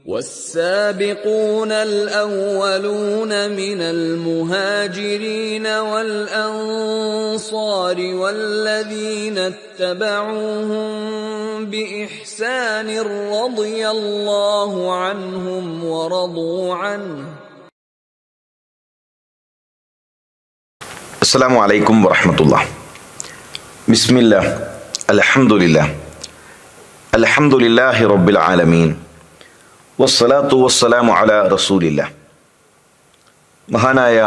والسابقون الأولون من المهاجرين والأنصار والذين اتبعوهم بإحسان رضي الله عنهم ورضوا عنه. അസ്സലാമു അലൈക്കും വറഹ്മത്തുള്ളാഹി. ബിസ്മില്ലാഹ് അൽഹംദുലില്ലാഹി റബ്ബിൽ ആലമീൻ വസ്സലാത്തു വസ്സലാമു അലാ റസൂലില്ലാഹ്. മഹാനായ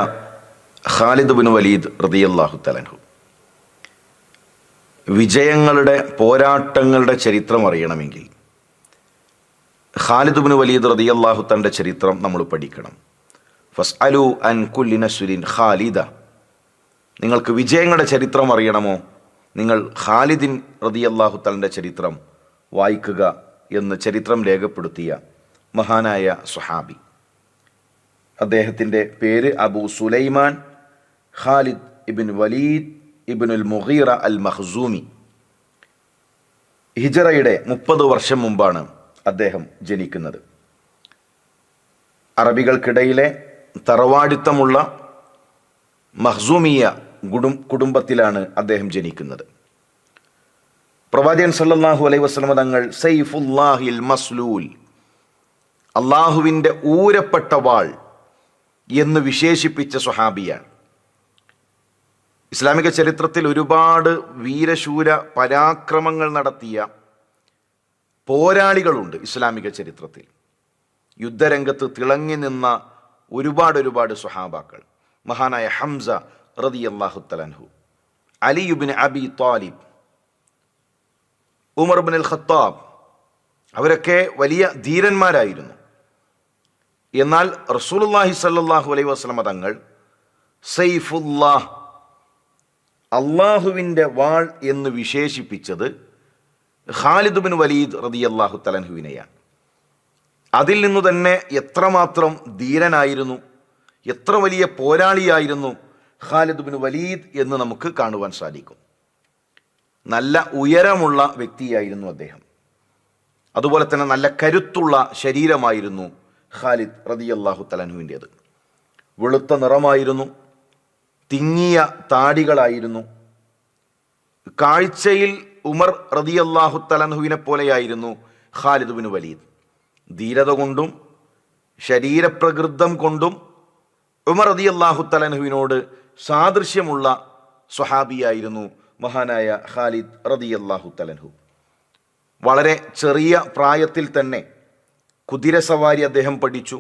ഖാലിദ് ബിൻ വലീദ് റളിയല്ലാഹു തആല അൻഹു വിജയങ്ങളുടെ പോരാട്ടങ്ങളുടെ ചരിത്രം അറിയണമെങ്കിൽ ഖാലിദ് ബിൻ വലീദ് റളിയല്ലാഹു തആലയുടെ ചരിത്രം നമ്മൾ പഠിക്കണം. ഫസ്അലു അൻ കുല്ലി നസ്രിൻ ഖാലിദ, നിങ്ങൾക്ക് വിജയങ്ങളുടെ ചരിത്രം അറിയണമോ, നിങ്ങൾ ഖാലിദിൻ റളിയല്ലാഹു തആലയുടെ ചരിത്രം വായിക്കുക എന്ന് ചരിത്രം രേഖപ്പെടുത്തിയ മഹാനായ സ്വഹാബി. അദ്ദേഹത്തിൻ്റെ പേര് അബൂ സുലൈമാൻ ഖാലിദ് ഇബ്ൻ വലീദ് ഇബ്നുൽ മുഗീറ അൽ മഖ്സൂമി. ഹിജറയുടെ 30 വർഷം മുമ്പാണ് അദ്ദേഹം ജനിക്കുന്നത്. അറബികൾക്കിടയിലെ തറവാടിത്തമുള്ള മഖ്സൂമിയ കുടുംബത്തിലാണ് അദ്ദേഹം ജനിക്കുന്നത്. പ്രവാചകൻ സല്ലല്ലാഹു അലൈഹി വസല്ലം തങ്ങൾ സൈഫുല്ലാഹിൽ മസ്ലൂൽ, അള്ളാഹുവിൻ്റെ ഊരപ്പെട്ട വാൾ എന്ന് വിശേഷിപ്പിച്ച സ്വഹാബിയാണ്. ഇസ്ലാമിക ചരിത്രത്തിൽ ഒരുപാട് വീരശൂര പരാക്രമങ്ങൾ നടത്തിയ പോരാളികളുണ്ട്. ഇസ്ലാമിക ചരിത്രത്തിൽ യുദ്ധരംഗത്ത് തിളങ്ങി നിന്ന ഒരുപാട് സ്വഹാബാക്കൾ. മഹാനായ ഹംസ റളിയല്ലാഹു തആല അൻഹു, അലി ഇബ്നു അബി ത്വാലിബ്, ഉമർ ഇബ്നുൽ ഖത്താബ്, അവരൊക്കെ വലിയ ധീരന്മാരായിരുന്നു. എന്നാൽ റസൂലുള്ളാഹി സ്വല്ലല്ലാഹു അലൈഹി വസല്ലം തങ്ങൾ സൈഫുല്ലാഹ്, അള്ളാഹുവിൻ്റെ വാൾ എന്ന് വിശേഷിപ്പിച്ചത് ഖാലിദ് ബിൻ വലീദ് റളിയല്ലാഹു തആല അൻഹുവിനെയാണ്. അതിൽ നിന്നു തന്നെ എത്രമാത്രം ധീരനായിരുന്നു, എത്ര വലിയ പോരാളിയായിരുന്നു ഖാലിദ് ബിൻ വലീദ് എന്ന് നമുക്ക് കാണുവാൻ സാധിക്കും. നല്ല ഉയരമുള്ള വ്യക്തിയായിരുന്നു അദ്ദേഹം. അതുപോലെ തന്നെ നല്ല കരുത്തുള്ള ശരീരമായിരുന്നു ഖാലിദ് റളിയല്ലാഹു തആല അൻഹുവിൻ്റേത്. വെളുത്ത നിറമായിരുന്നു, തിങ്ങിയ താടികളായിരുന്നു. കാഴ്ചയിൽ ഉമർ റളിയല്ലാഹു തആല അൻഹുവിനെ പോലെയായിരുന്നു ഖാലിദ് ബിൻ വലീദ്. ധീരത കൊണ്ടും ശരീരപ്രകൃതം കൊണ്ടും ഉമർ റളിയല്ലാഹു തആല അൻഹുവിനോട് സാദൃശ്യമുള്ള സ്വഹാബിയായിരുന്നു മഹാനായ ഖാലിദ് റളിയല്ലാഹു തആല അൻഹു. വളരെ ചെറിയ പ്രായത്തിൽ തന്നെ കുതിരസവാരി അദ്ദേഹം പഠിച്ചു.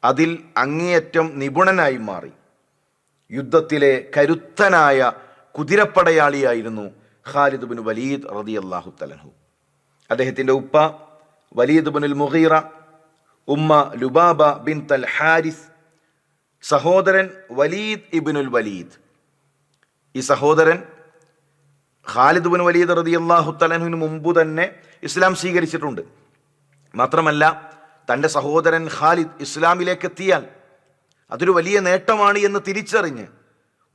അതിൽ അങ്ങേയറ്റം നിപുണനായി മാറി. യുദ്ധത്തിലെ കരുത്തനായ കുതിരപ്പടയാളിയായിരുന്നു ഖാലിദ് ബിൻ വലീദ് റളിയല്ലാഹു തആല അൻഹു. അദ്ദേഹത്തിൻ്റെ ഉപ്പ വലീദ് ഇബ്നുൽ മുഗീറ, ഉമ്മ ലുബാബ ബിൻതുൽ ഹാരിസ്, സഹോദരൻ വലീദ് ഇബ്നുൽ വലീദ്. ഈ സഹോദരൻ ഖാലിദ് ബിൻ വലീദ് റളിയല്ലാഹു തആല അൻഹുവിന് മുമ്പ് തന്നെ ഇസ്ലാം സ്വീകരിച്ചിട്ടുണ്ട്. മാത്രമല്ല, തൻ്റെ സഹോദരൻ ഖാലിദ് ഇസ്ലാമിലേക്ക് എത്തിയാൽ അതൊരു വലിയ നേട്ടമാണ് എന്ന് തിരിച്ചറിഞ്ഞ്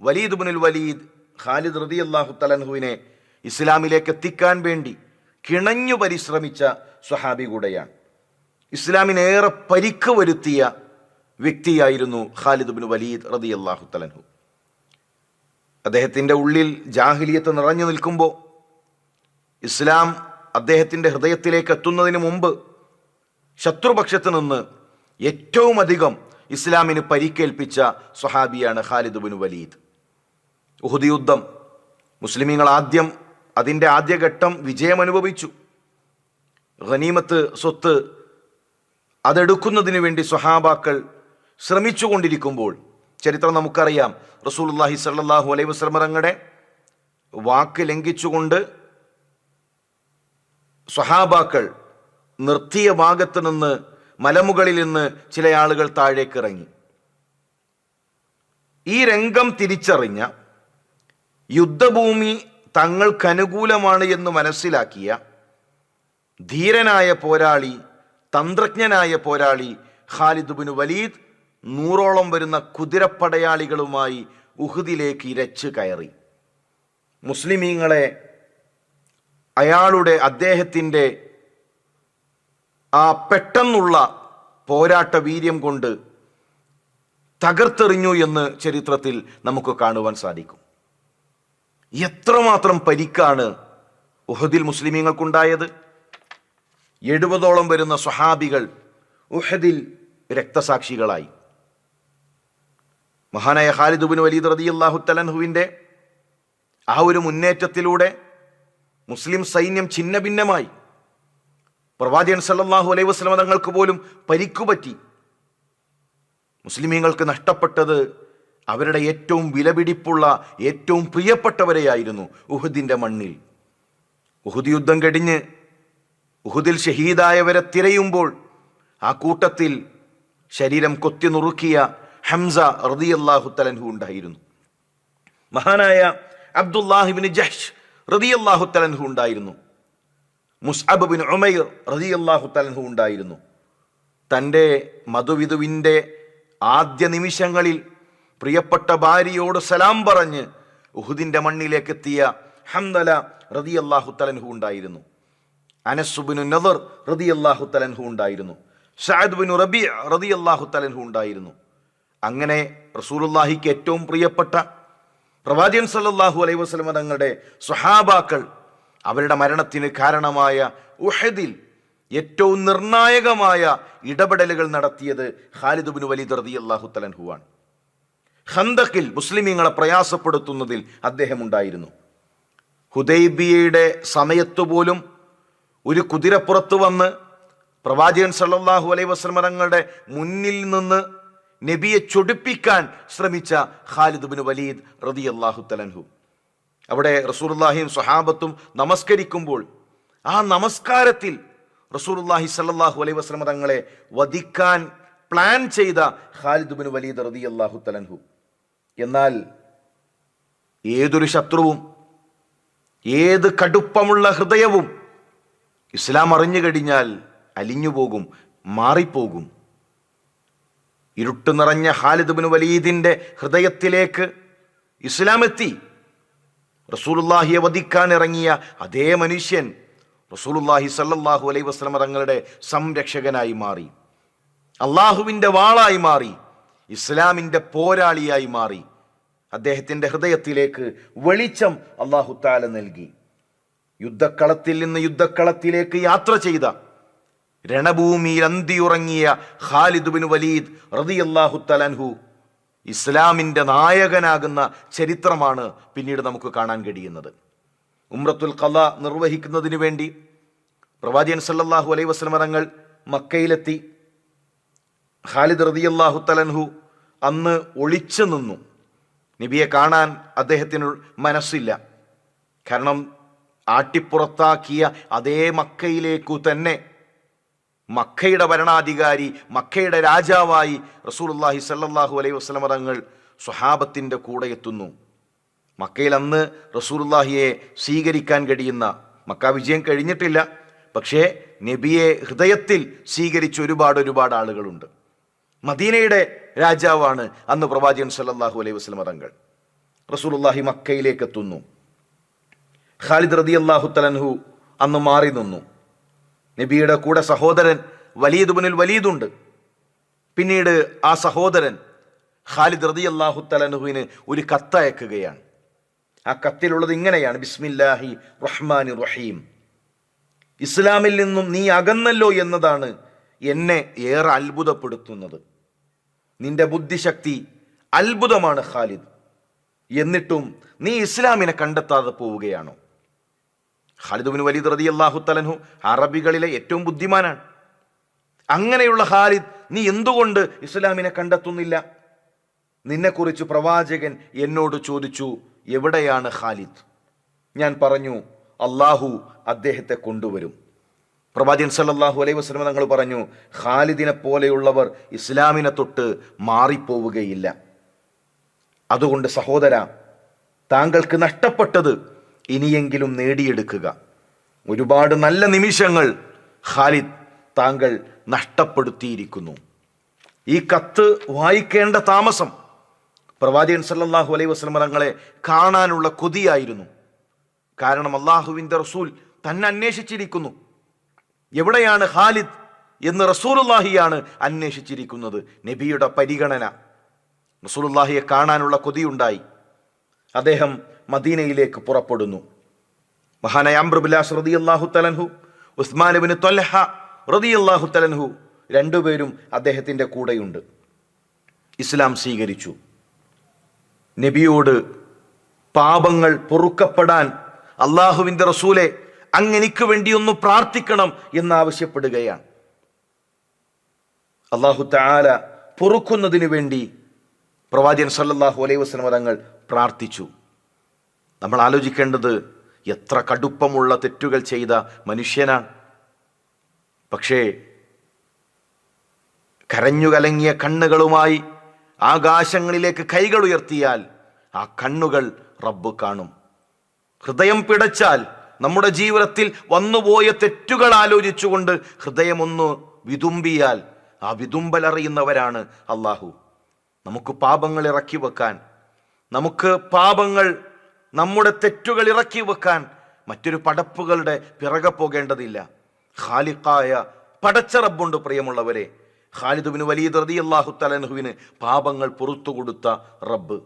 വലീദ് ഇബ്നുൽ വലീദ് ഖാലിദ് റളിയല്ലാഹു തആല അൻഹുവിനെ ഇസ്ലാമിലേക്ക് എത്തിക്കാൻ വേണ്ടി കിണഞ്ഞു പരിശ്രമിച്ച സ്വഹാബി കൂടെയാണ്. ഇസ്ലാമിനേറെ പരിക്ക് വരുത്തിയ വ്യക്തിയായിരുന്നു ഖാലിദ് ഇബ്നു വലീദ് റളിയല്ലാഹു തആല അൻഹു. അദ്ദേഹത്തിൻ്റെ ഉള്ളിൽ ജാഹിലിയത്ത് നിറഞ്ഞു നിൽക്കുമ്പോൾ ഇസ്ലാം അദ്ദേഹത്തിൻ്റെ ഹൃദയത്തിലേക്ക് എത്തുന്നതിന് മുമ്പ് ശത്രുപക്ഷത്ത് നിന്ന് ഏറ്റവും അധികം ഇസ്ലാമിന് പരിക്കേൽപ്പിച്ച സ്വഹാബിയാണ് ഖാലിദ് ഇബ്നു വലീദ്. ഉഹുദ് യുദ്ധം മുസ്ലിമീങ്ങൾ അതിൻ്റെ ആദ്യഘട്ടം വിജയം അനുഭവിച്ചു. ഗനീമത്ത് സ്വത്ത് അതെടുക്കുന്നതിന് വേണ്ടി സ്വഹാബാക്കൾ ശ്രമിച്ചുകൊണ്ടിരിക്കുമ്പോൾ ചരിത്രം നമുക്കറിയാം. റസൂലുള്ളാഹി സ്വല്ലല്ലാഹു അലൈഹി വസല്ലം തങ്ങളുടെ വാക്ക് ലംഘിച്ചുകൊണ്ട് സ്വഹാബാക്കൾ നിർത്തിയ ഭാഗത്ത് നിന്ന് മലമുകളിൽ നിന്ന് ചില ആളുകൾ താഴേക്ക് ഇറങ്ങി. ഈ രംഗം തിരിച്ചറിഞ്ഞ, യുദ്ധഭൂമി തങ്ങൾക്കനുകൂലമാണ് എന്ന് മനസ്സിലാക്കിയ ധീരനായ പോരാളി, തന്ത്രജ്ഞനായ പോരാളി ഖാലിദ് ഇബ്നു വലീദ് 100ഓളം വരുന്ന കുതിരപ്പടയാളികളുമായി ഉഹുദിലേക്ക് ഇരച്ചു കയറി. മുസ്ലിമീങ്ങളെ അദ്ദേഹത്തിൻ്റെ ആ പെട്ടെന്നുള്ള പോരാട്ട വീര്യം കൊണ്ട് തകർത്തെറിഞ്ഞു എന്ന് ചരിത്രത്തിൽ നമുക്ക് കാണുവാൻ സാധിക്കും. എത്രമാത്രം പരിക്കാണ് ഉഹദിൽ മുസ്ലിമീങ്ങൾക്കുണ്ടായത്. 70ഓളം വരുന്ന സ്വഹാബികൾ ഉഹദിൽ രക്തസാക്ഷികളായി. മഹാനായ ഖാലിദ് ഇബ്നു വലീദ് റളിയല്ലാഹു തആല അൻഹുവിന്റെ ആ ഒരു മുന്നേറ്റത്തിലൂടെ മുസ്ലിം സൈന്യം ഛിന്നഭിന്നമായി. പ്രവാചകൻ സല്ലല്ലാഹു അലൈഹി വസല്ലം തങ്ങൾക്ക് പോലും പരിക്കുപറ്റി. മുസ്ലിമീങ്ങൾക്ക് നഷ്ടപ്പെട്ടത് അവരുടെ ഏറ്റവും വിലപിടിപ്പുള്ള, ഏറ്റവും പ്രിയപ്പെട്ടവരെയായിരുന്നു ഉഹദിന്റെ മണ്ണിൽ. ഉഹദ് യുദ്ധം കഴിഞ്ഞ് ഉഹദിൽ ഷഹീദായവരെ തിരയുമ്പോൾ ആ കൂട്ടത്തിൽ ശരീരം കൊത്തി നുറുക്കിയ ഹംസ റളിയല്ലാഹു തആല അൻഹു ഉണ്ടായിരുന്നു. മഹാനായ അബ്ദുല്ലാഹ് ഇബ്നു ജഹ്ഷ് റളിയല്ലാഹു തആല അൻഹു ഉണ്ടായിരുന്നു. മുസ്അബ് ഇബ്നു ഉമൈർ റളിയല്ലാഹു തആല അൻഹു ഉണ്ടായിരുന്നു. തൻ്റെ മധുവിധുവിൻ്റെ ആദ്യ നിമിഷങ്ങളിൽ പ്രിയപ്പെട്ട ഭാര്യയോട് സലാം പറഞ്ഞ് ഉഹുദിന്റെ മണ്ണിലേക്ക് എത്തിയ ഹംദല റളിയല്ലാഹു തആല അൻഹു ഉണ്ടായിരുന്നു. അനസ് ഇബ്നു നദർ റളിയല്ലാഹു തആല അൻഹു ഉണ്ടായിരുന്നു. സഅദ് ഇബ്നു റബീഅ റളിയല്ലാഹു തആല അൻഹു ഉണ്ടായിരുന്നു. അങ്ങനെ റസൂലുള്ളാഹിക്ക് ഏറ്റവും പ്രിയപ്പെട്ട പ്രവാചകൻ സല്ലല്ലാഹു അലൈഹി വസല്ലം തങ്ങളുടെ സ്വഹാബാക്കൾ അവരുടെ മരണത്തിന് കാരണമായ ഉഹദിൽ ഏറ്റവും നിർണായകമായ ഇടപെടലുകൾ നടത്തിയത് ഖാലിദ് ഇബ്നു വലീദ് റളിയല്ലാഹു തആല അൻഹു ആണ്. ഖന്തഖിൽ മുസ്ലിമീങ്ങളെ പ്രയാസപ്പെടുത്തുന്നതിൽ അദ്ദേഹം ഉണ്ടായിരുന്നു. ഹുദൈബിയയുടെ സമയത്തു പോലും ഒരു കുതിരപ്പുറത്ത് വന്ന് പ്രവാചകൻ സല്ലല്ലാഹു അലൈഹി വസല്ലം തങ്ങളുടെ മുന്നിൽ നിന്ന് നബിയെ ചൊടിപ്പിക്കാൻ ശ്രമിച്ച ഖാലിദ് ഇബ്നു വലീദ് റളിയല്ലാഹു തആല അൻഹു. അവിടെ റസൂലുള്ളാഹിയും സ്വഹാബത്തും നമസ്കരിക്കുമ്പോൾ ആ നമസ്കാരത്തിൽ റസൂലുള്ളാഹി സ്വല്ലല്ലാഹു അലൈഹി വസല്ലം തങ്ങളെ വധിക്കാൻ പ്ലാൻ ചെയ്ത ഖാലിദ് ഇബ്നു വലീദ് റളിയല്ലാഹു തആല അൻഹു. എന്നാൽ ഏതൊരു ശത്രുവും, ഏത് കടുപ്പമുള്ള ഹൃദയവും ഇസ്ലാം അറിഞ്ഞു കഴിഞ്ഞാൽ അലിഞ്ഞുപോകും, മാറിപ്പോകും. ഇരുട്ട് നിറഞ്ഞ ഖാലിദ് ഇബ്നു വലീദിന്റെ ഹൃദയത്തിലേക്ക് ഇസ്ലാം എത്തി. റസൂലുള്ളാഹിയെ വധിക്കാൻ ഇറങ്ങിയ അതേ മനുഷ്യൻ റസൂലുള്ളാഹി സ്വല്ലല്ലാഹു അലൈഹി വസല്ലം തങ്ങളുടെ സംരക്ഷകനായി മാറി, അള്ളാഹുവിൻ്റെ വാളായി മാറി, ഇസ്ലാമിൻ്റെ പോരാളിയായി മാറി. അദ്ദേഹത്തിൻ്റെ ഹൃദയത്തിലേക്ക് വെളിച്ചം അല്ലാഹു തആല നൽകി. യുദ്ധക്കളത്തിൽ നിന്ന് യുദ്ധക്കളത്തിലേക്ക് യാത്ര ചെയ്ത, രണഭൂമിയിൽ അന്തിയുറങ്ങിയ ഖാലിദ് ഇബ്നു വലീദ് റളിയല്ലാഹു തആല അൻഹു ഇസ്ലാമിൻ്റെ നായകനാകുന്ന ചരിത്രമാണ് പിന്നീട് നമുക്ക് കാണാൻ കഴിയുന്നത്. ഉംറത്തുൽ ഖള നിർവഹിക്കുന്നതിന് വേണ്ടി പ്രവാചകൻ സല്ലല്ലാഹു അലൈഹി വസല്ലം തങ്ങൾ മക്കയിലെത്തി. ഖാലിദ് റളിയല്ലാഹു തആല അൻഹു അന്ന് ഒളിച്ചു നിന്നു. നബിയെ കാണാൻ അദ്ദേഹത്തിന് മനസ്സില്ല. കാരണം ആട്ടിപ്പുറത്താക്കിയ അതേ മക്കയിലേക്കു തന്നെ മക്കയുടെ ഭരണാധികാരി, മക്കയുടെ രാജാവായി റസൂലുള്ളാഹി സ്വല്ലല്ലാഹു അലൈഹി വസല്ലം തങ്ങൾ സ്വഹാബത്തിൻ്റെ കൂടെ എത്തുന്നു. മക്കയിൽ അന്ന് റസൂലുള്ളാഹിയെ സ്വീകരിക്കാൻ കഴിയുന്ന, മക്ക വിജയം കഴിഞ്ഞിട്ടില്ല, പക്ഷേ നബിയെ ഹൃദയത്തിൽ സ്വീകരിച്ച ഒരുപാട് ആളുകളുണ്ട്. മദീനയുടെ രാജാവാണ് അന്ന് പ്രവാചകൻ സല്ലല്ലാഹു അലൈഹി വസല്ലം തങ്ങൾ. റസൂലുള്ളാഹി മക്കയിലേക്ക് എത്തുന്നു. ഖാലിദ് റളിയല്ലാഹു തആല അൻഹു അന്ന് മാറി നിന്നു. നബിയുടെ കൂടെ സഹോദരൻ വലീദ് ഇബ്നുൽ വലീദ് ഉണ്ട്. പിന്നീട് ആ സഹോദരൻ ഖാലിദ് റളിയല്ലാഹു തആല അൻഹുവിന് ഒരു കത്തയക്കുകയാണ്. ആ കത്തിലുള്ളത് ഇങ്ങനെയാണ്: ബിസ്മില്ലാഹി റഹ്മാനി റഹീം. ഇസ്ലാമിൽ നിന്നും നീ അകന്നല്ലോ എന്നതാണ് എന്നെ ഏറെ അത്ഭുതപ്പെടുത്തുന്നത്. നിന്റെ ബുദ്ധിശക്തി അത്ഭുതമാണ് ഖാലിദ്. എന്നിട്ടും നീ ഇസ്ലാമിനെ കണ്ടെത്താതെ പോവുകയാണോ? ഖാലിദ് ഇബ്നു വലീദ് റളിയല്ലാഹു തആല അൻഹു അറബികളിലെ ഏറ്റവും ബുദ്ധിമാനാണ്. അങ്ങനെയുള്ള ഖാലിദ്, നീ എന്തുകൊണ്ട് ഇസ്ലാമിനെ കണ്ടെത്തുന്നില്ല? നിന്നെക്കുറിച്ച് പ്രവാചകൻ എന്നോട് ചോദിച്ചു, എവിടെയാണ് ഖാലിദ്? ഞാൻ പറഞ്ഞു, അള്ളാഹു അദ്ദേഹത്തെ കൊണ്ടുവരും. പ്രവാചകൻ സല്ലല്ലാഹു അലൈഹി വസല്ലം തങ്ങൾ പറഞ്ഞു, ഖാലിദിനെ പോലെയുള്ളവർ ഇസ്ലാമിനെ തൊട്ട് മാറിപ്പോവുകയില്ല. അതുകൊണ്ട് സഹോദര, താങ്കൾക്ക് നഷ്ടപ്പെട്ടത് ഇനിയെങ്കിലും നേടിയെടുക്കുക. ഒരുപാട് നല്ല നിമിഷങ്ങൾ ഖാലിദ് താങ്കൾ നഷ്ടപ്പെടുത്തിയിരിക്കുന്നു. ഈ കത്ത് വായിക്കേണ്ട താമസം പ്രവാചകൻ സല്ലല്ലാഹു അലൈഹി വസല്ലം തങ്ങളെ കാണാനുള്ള കൊതിയായിരുന്നു. കാരണം അള്ളാഹുവിൻ്റെ റസൂൽ തന്നെ അന്വേഷിച്ചിരിക്കുന്നു. എവിടെയാണ് ഖാലിദ് എന്ന് റസൂലുള്ളാഹിയാണ് അന്വേഷിച്ചിരിക്കുന്നത്. നബിയുടെ പരിഗണന. റസൂലുള്ളാഹിയെ കാണാനുള്ള കൊതിയുണ്ടായി. അദ്ദേഹം മദീനയിലേക്ക് പുറപ്പെടുന്നു. മഹാനായ അംർ ഇബ്നു ആസ് റളിയല്ലാഹു തആല അൻഹു, ഉസ്മാൻ ഇബ്നു ത്വൽഹ റളിയല്ലാഹു തആല അൻഹു രണ്ടുപേരും അദ്ദേഹത്തിൻ്റെ കൂടെയുണ്ട്. ഇസ്ലാം സ്വീകരിച്ചു. നബിയോട് പാപങ്ങൾ പൊറുക്കപ്പെടാൻ അള്ളാഹുവിൻ്റെ റസൂലെ അങ്ങെനിക്ക് വേണ്ടി ഒന്ന് പ്രാർത്ഥിക്കണം എന്നാവശ്യപ്പെടുകയാണ്. അള്ളാഹു തആല പൊറുക്കുന്നതിന് വേണ്ടി പ്രവാചകൻ സല്ലല്ലാഹു അലൈഹി വസല്ലം തങ്ങൾ പ്രാർത്ഥിച്ചു. നമ്മൾ ആലോചിക്കേണ്ടത് എത്ര കടുപ്പമുള്ള തെറ്റുകൾ ചെയ്ത മനുഷ്യനാണ്. പക്ഷേ കരഞ്ഞു കലങ്ങിയ കണ്ണുകളുമായി ആകാശങ്ങളിലേക്ക് കൈകൾ ഉയർത്തിയാൽ ആ കണ്ണുകൾ റബ്ബ് കാണും. ഹൃദയം പിടച്ചാൽ, നമ്മുടെ ജീവിതത്തിൽ വന്നുപോയ തെറ്റുകൾ ആലോചിച്ചുകൊണ്ട് ഹൃദയമൊന്ന് വിതുമ്പിയാൽ ആ വിതുമ്പലറിയുന്നവരാണ് അള്ളാഹു. നമുക്ക് പാപങ്ങൾ ഇറക്കി വെക്കാൻ, നമുക്ക് പാപങ്ങൾ, നമ്മുടെ തെറ്റുകൾ ഇറക്കി വെക്കാൻ മറ്റൊരു പടപ്പുകളുടെ പിറകെ പോകേണ്ടതില്ല. ഖാലിഖായ പടച്ച റബ്ബുണ്ട്. പ്രിയമുള്ളവരെ, ഖാലിദ് ഇബ്നു വലീദ് റളിയല്ലാഹു തആല അൻഹുവിന് പാപങ്ങൾ പുറത്തു കൊടുത്ത റബ്ബ്.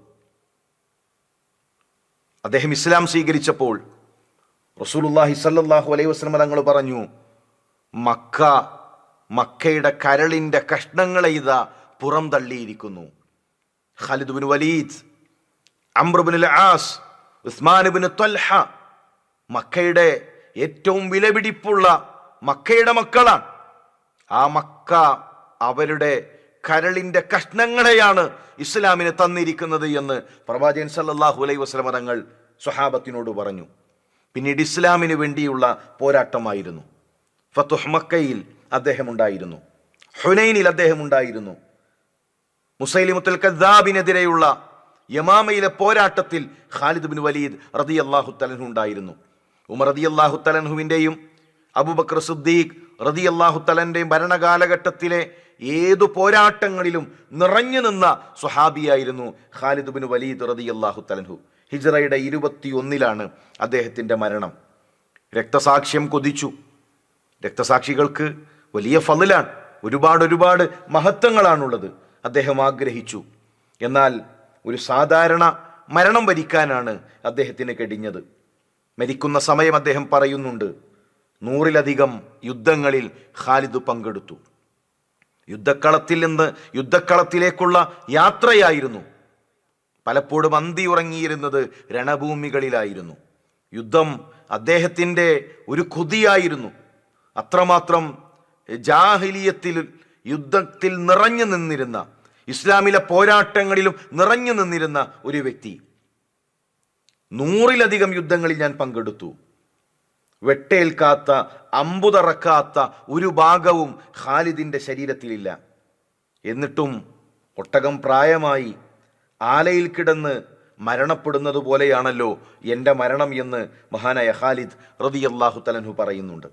അദ്ദേഹം ഇസ്ലാം സ്വീകരിച്ചപ്പോൾ റസൂലുള്ളാഹി സ്വല്ലല്ലാഹു അലൈഹി വസല്ലം തങ്ങൾ പറഞ്ഞു, മക്കയുടെ കരളിൻ്റെ കഷ്ണങ്ങളെ ഇതാ പുറം തള്ളിയിരിക്കുന്നു. ഖാലിദ് ഇബ്നു വലീദ്, അംർ ഇബ്നുൽ ആസ്, ഉസ്മാൻ ഇബ്നു ത്വൽഹ മക്കയുടെ ഏറ്റവും വിലപിടിപ്പുള്ള മക്കയുടെ മക്കളാണ്. ആ മക്ക അവരുടെ കരളിൻ്റെ കഷ്ണങ്ങളെയാണ് ഇസ്ലാമിന് തന്നിരിക്കുന്നത് എന്ന് പ്രവാചകൻ സല്ലല്ലാഹു അലൈഹി വസല്ലം തങ്ങൾ സ്വഹാബത്തിനോട് പറഞ്ഞു. പിന്നീട് ഇസ്ലാമിന് വേണ്ടിയുള്ള പോരാട്ടമായിരുന്നു. ഫത്ഹ് മക്കയിൽ അദ്ദേഹം ഉണ്ടായിരുന്നു, ഹുനൈനിൽ അദ്ദേഹം ഉണ്ടായിരുന്നു. മുസൈലിമത്തുൽ കദ്ദാബിനെതിരെയുള്ള യമാമയിലെ പോരാട്ടത്തിൽ ഖാലിദ് ഇബ്നു വലീദ് റളിയല്ലാഹു തആല അൻഹു ഉണ്ടായിരുന്നു. ഉമർ റളിയല്ലാഹു തആല അൻഹുവിൻ്റെയും അബൂബക്കർ സിദ്ദീഖ് റളിയല്ലാഹു തആലൻ്റെയും ഭരണകാലഘട്ടത്തിലെ ഏതു പോരാട്ടങ്ങളിലും നിറഞ്ഞു നിന്ന സ്വഹാബിയായിരുന്നു ഖാലിദ് ഇബ്നു വലീദ് റളിയല്ലാഹു തആല അൻഹു. ഹിജ്റയുടെ 21 അദ്ദേഹത്തിൻ്റെ മരണം. രക്തസാക്ഷ്യം കൊതിച്ചു. രക്തസാക്ഷികൾക്ക് വലിയ ഫളിലാണ്, ഒരുപാട് മഹത്വങ്ങളാണുള്ളത്. അദ്ദേഹം ആഗ്രഹിച്ചു. എന്നാൽ ഒരു സാധാരണ മരണം വരിക്കാനാണ് അദ്ദേഹത്തിന് കഴിഞ്ഞത്. മരിക്കുന്ന സമയം അദ്ദേഹം പറയുന്നുണ്ട്, 100-ലധികം യുദ്ധങ്ങളിൽ ഖാലിദ് പങ്കെടുത്തു. യുദ്ധക്കളത്തിൽ നിന്ന് യുദ്ധക്കളത്തിലേക്കുള്ള യാത്രയായിരുന്നു. പലപ്പോഴും അന്തി ഉറങ്ങിയിരുന്നത് രണഭൂമികളിലായിരുന്നു. യുദ്ധം അദ്ദേഹത്തിൻ്റെ ഒരു കൊതിയായിരുന്നു. അത്രമാത്രം ജാഹിലിയത്തിൽ യുദ്ധത്തിൽ നിറഞ്ഞു നിന്നിരുന്ന, ഇസ്ലാമിലെ പോരാട്ടങ്ങളിലും നിറഞ്ഞു നിന്നിരുന്ന ഒരു വ്യക്തി. 100-ലധികം യുദ്ധങ്ങളിൽ ഞാൻ പങ്കെടുത്തു. വെട്ടേൽക്കാത്ത, അമ്പുതറക്കാത്ത ഒരു ഭാഗവും ഖാലിദിൻ്റെ ശരീരത്തിലില്ല. എന്നിട്ടും ഒട്ടകം പ്രായമായി ആലയിൽ കിടന്ന് മരണപ്പെടുന്നത് പോലെയാണല്ലോ എൻ്റെ മരണം എന്ന് മഹാനായ ഖാലിദ് റളിയല്ലാഹു തആല അൻഹു പറയുന്നുണ്ട്.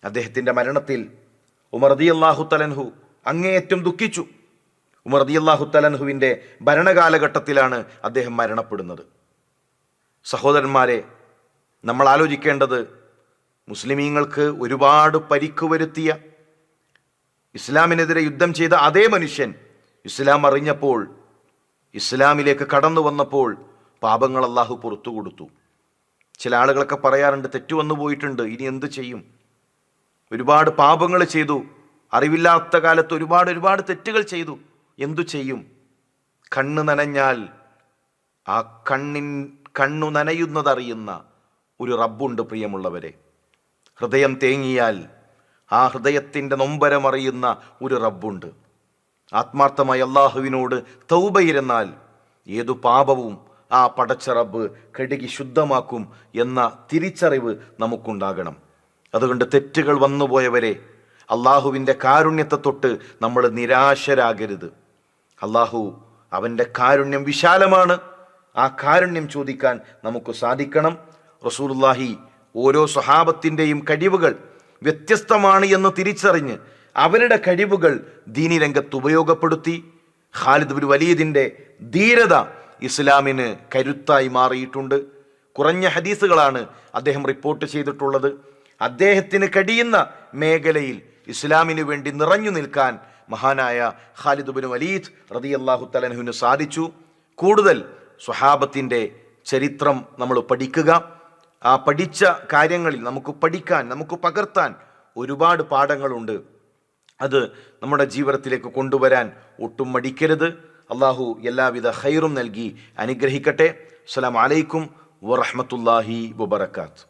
അദ്ദേഹത്തിൻ്റെ മരണത്തിൽ ഉമർ റളിയല്ലാഹു തആല അൻഹു അങ്ങേയറ്റം ദുഃഖിച്ചു. ഉമർ റളിയല്ലാഹു തആല അൻഹുവിൻ്റെ ഭരണകാലഘട്ടത്തിലാണ് അദ്ദേഹം മരണപ്പെടുന്നത്. സഹോദരന്മാരെ, നമ്മൾ ആലോചിക്കേണ്ടത്, മുസ്ലിമീങ്ങൾക്ക് ഒരുപാട് പരിക്ക് വരുത്തിയ, ഇസ്ലാമിനെതിരെ യുദ്ധം ചെയ്ത അതേ മനുഷ്യൻ ഇസ്ലാം അറിഞ്ഞപ്പോൾ, ഇസ്ലാമിലേക്ക് കടന്നു വന്നപ്പോൾ പാപങ്ങൾ അള്ളാഹു പുറത്തു കൊടുത്തു. ചില ആളുകളൊക്കെ പറയാറുണ്ട്, തെറ്റു വന്നു പോയിട്ടുണ്ട്, ഇനി എന്ത് ചെയ്യും? ഒരുപാട് പാപങ്ങൾ ചെയ്തു, അറിവില്ലാത്ത കാലത്ത് ഒരുപാട് തെറ്റുകൾ ചെയ്തു, എന്തു ചെയ്യും? കണ്ണ് നനഞ്ഞാൽ ആ കണ്ണു നനയുന്നതറിയുന്ന ഒരു റബ്ബുണ്ട്. പ്രിയമുള്ളവരെ, ഹൃദയം തേങ്ങിയാൽ ആ ഹൃദയത്തിൻ്റെ നൊമ്പരമറിയുന്ന ഒരു റബ്ബുണ്ട്. ആത്മാർത്ഥമായി അള്ളാഹുവിനോട് തൗബയിരുന്നാൽ ഏതു പാപവും ആ പടച്ച റബ്ബ് കഴുകി ശുദ്ധമാക്കും എന്ന തിരിച്ചറിവ് നമുക്കുണ്ടാകണം. അതുകൊണ്ട് തെറ്റുകൾ വന്നുപോയവരെ, അള്ളാഹുവിൻ്റെ കാരുണ്യത്തെ തൊട്ട് നമ്മൾ നിരാശരാകരുത്. അള്ളാഹു, അവൻ്റെ കാരുണ്യം വിശാലമാണ്. ആ കാരുണ്യം ചോദിക്കാൻ നമുക്ക് സാധിക്കണം. റസൂലുള്ളാഹി ഓരോ സ്വഹാബത്തിൻ്റെയും കഴിവുകൾ വ്യത്യസ്തമാണ് എന്ന് തിരിച്ചറിഞ്ഞ് അവരുടെ കഴിവുകൾ ദീനി രംഗത്ത് ഉപയോഗപ്പെടുത്തി. ഖാലിദ് ഇബ്നു വലീദിൻ്റെ ധീരത ഇസ്ലാമിന് കരുത്തായി മാറിയിട്ടുണ്ട്. കുറഞ്ഞ ഹദീസുകളാണ് അദ്ദേഹം റിപ്പോർട്ട് ചെയ്തിട്ടുള്ളത്. അദ്ദേഹത്തിന് കഴിയുന്ന മേഖലയിൽ ഇസ്ലാമിനു വേണ്ടി നിറഞ്ഞു നിൽക്കാൻ മഹാനായ ഖാലിദ് ഇബ്നു വലീദ് റളിയല്ലാഹു തആല അൻഹുവിന് സാധിച്ചു. കൂടുതൽ സ്വഹാബത്തിൻ്റെ ചരിത്രം നമ്മൾ പഠിക്കുക. ആ പഠിച്ച കാര്യങ്ങളിൽ നമുക്ക് പഠിക്കാൻ, നമുക്ക് പകർത്താൻ ഒരുപാട് പാഠങ്ങളുണ്ട്. അത് നമ്മുടെ ജീവിതത്തിലേക്ക് കൊണ്ടുവരാൻ ഒട്ടും മടിക്കരുത്. അള്ളാഹു എല്ലാവിധ ഖൈറും നൽകി അനുഗ്രഹിക്കട്ടെ. അസ്സലാമു അലൈക്കും വറഹ്മത്തുള്ളാഹി വബറകാതുഹു.